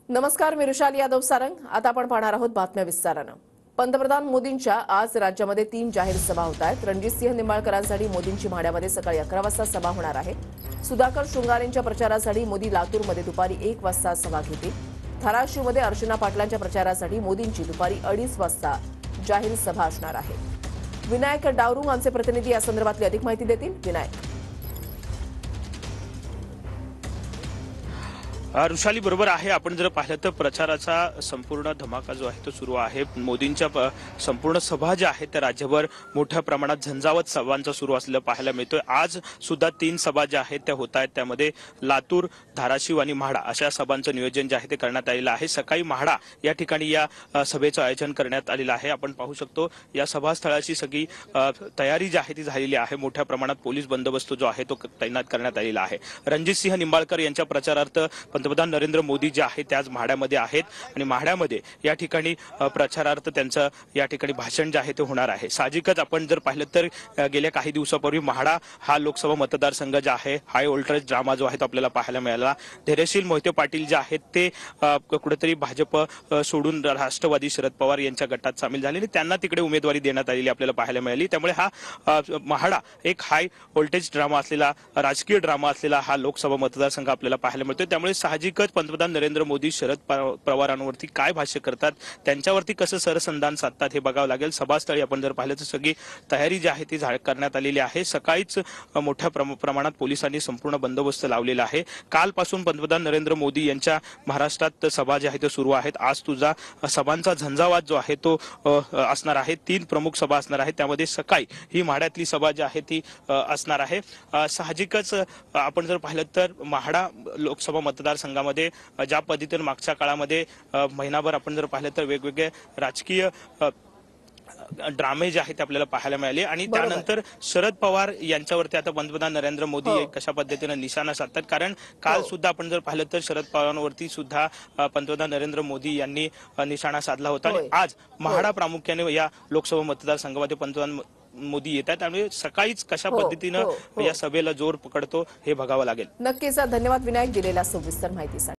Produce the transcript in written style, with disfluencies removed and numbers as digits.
नमस्कार, मी रुशाली यादव सारंग। आता आपण पाहणार आहोत बातम्या विस्तारानं। पंतप्रधान मोदींच्या आज राज्यामध्ये 3 जाहीर सभा होत आहेत। रणजितसिंह निंबाळकरांसाठी मोदींची म्हाड्यामध्ये सकाळी 11 वाजता सभा होणार आहे। सुधाकर शृंगारेंच्या प्रचारासाठी मोदी लातूरमध्ये दुपारी 1 वाजता सभा घेतील। धाराशिवमध्ये अर्चना पाटलांच्या प्रचारासाठी मोदींची दुपारी 2:30 वाजता जाहीर सभा असणार आहे। विनायक डावरुंग आमचे प्रतिनिधी या संदर्भातली अधिक माहिती देतील। विनायक, रुशाली बरोबर आहे। आपण जर पाहिलं तर प्रचाराचा संपूर्ण धमाका जो आहे तो सुरू आहे। मोदींच्या संपूर्ण सभा ज्या आहेत त्या राज्यभर मोठ्या प्रमाणात झंझावत सभांचा सुरू असलेलं पाहायला मिळतोय। आज सुद्धा 3 सभा ज्या आहेत त्या होत आहेत। त्यामध्ये लातूर, धाराशिव आणि म्हाडा अशा सभांचं नियोजन जे आहे ते करण्यात आलेलं आहे। सकाळी म्हाडा या ठिकाणी या सभेचं आयोजन करण्यात आलेलं आहे। आपण पाहू शकतो या सभास्थळाची सगळी तयारी जी आहे ती झालेली आहे। मोठ्या प्रमाणात पोलीस बंदोबस्त जो आहे तो तैनात करण्यात आलेला आहे। रणजितसिंह निंबाळकर यांच्या प्रचारार्थ पंतप्रधान नरेंद्र मोदी जे आहेत ते आज म्हाड्यामध्ये आहेत आणि म्हाड्यामध्ये या ठिकाणी प्रचारार्थ त्यांचं या ठिकाणी भाषण जे आहे ते होणार आहे। साहजिकच आपण जर पाहिलं तर गेल्या काही दिवसापूर्वी म्हाडा हा लोकसभा मतदारसंघ जो आहे हाय व्होल्टेज ड्रामा जो आहे तो आपल्याला पाहायला मिळाला। धैर्यशील मोहिते पाटील जे आहेत ते कुठेतरी भाजप सोडून राष्ट्रवादी शरद पवार यांच्या गटात सामील झाले आणि त्यांना तिकडे उमेदवारी देण्यात आलेली आपल्याला पाहायला मिळाली। त्यामुळे हा म्हाडा एक हाय व्होल्टेज ड्रामा असलेला, राजकीय ड्रामा असलेला हा लोकसभा मतदारसंघ आपल्याला पाहायला मिळतोय। त्यामुळे साहजिकच पंतप्रधान नरेंद्र मोदी शरद पवारांवरती काय भाष्य करतात, त्यांच्यावरती कसं सरसंधान साधतात हे बघावं लागेल। सभास्थळी आपण जर पाहिलं तर सगळी तयारी जी आहे ती करण्यात आलेली आहे। सकाळीच मोठ्या प्रमाणात पोलिसांनी संपूर्ण बंदोबस्त लावलेला आहे। कालपासून पंतप्रधान नरेंद्र मोदी यांच्या महाराष्ट्रात सभा ज्या आहेत त्या सुरू आहेत। आज तुझा सभांचा झंझावात जो आहे तो असणार आहे। 3 प्रमुख सभा असणार आहेत, त्यामध्ये सकाळी ही म्हाड्यातली सभा जी आहे ती असणार आहे। साहजिकच आपण जर पाहिलं तर म्हाडा लोकसभा मतदारसंघामध्ये ज्या पद्धतीने मागच्या काळामध्ये महिनाभर आपण जर पाहिलं तर वेगवेगळे राजकीय ड्रामे जे आहेत ते आपल्याला पाहायला मिळाले आणि त्यानंतर शरद पवार यांच्यावरती आता पंतप्रधान नरेंद्र मोदी कशा पद्धतीने निशाणा साधतात। कारण काल सुद्धा आपण जर पाहिलं तर शरद पवारांवरती सुद्धा पंतप्रधान नरेंद्र मोदी यांनी निशाणा साधला होता आणि आज म्हाडा प्रामुख्याने या लोकसभा मतदारसंघामध्ये पंतप्रधान मोदी येत आहेत। त्यामुळे सकाळीच कशा पद्धतीने या सभेला जोर पकडतो हे बघावं लागेल। नक्कीच धन्यवाद विनायक दिलेल्या सविस्तर माहितीसाठी।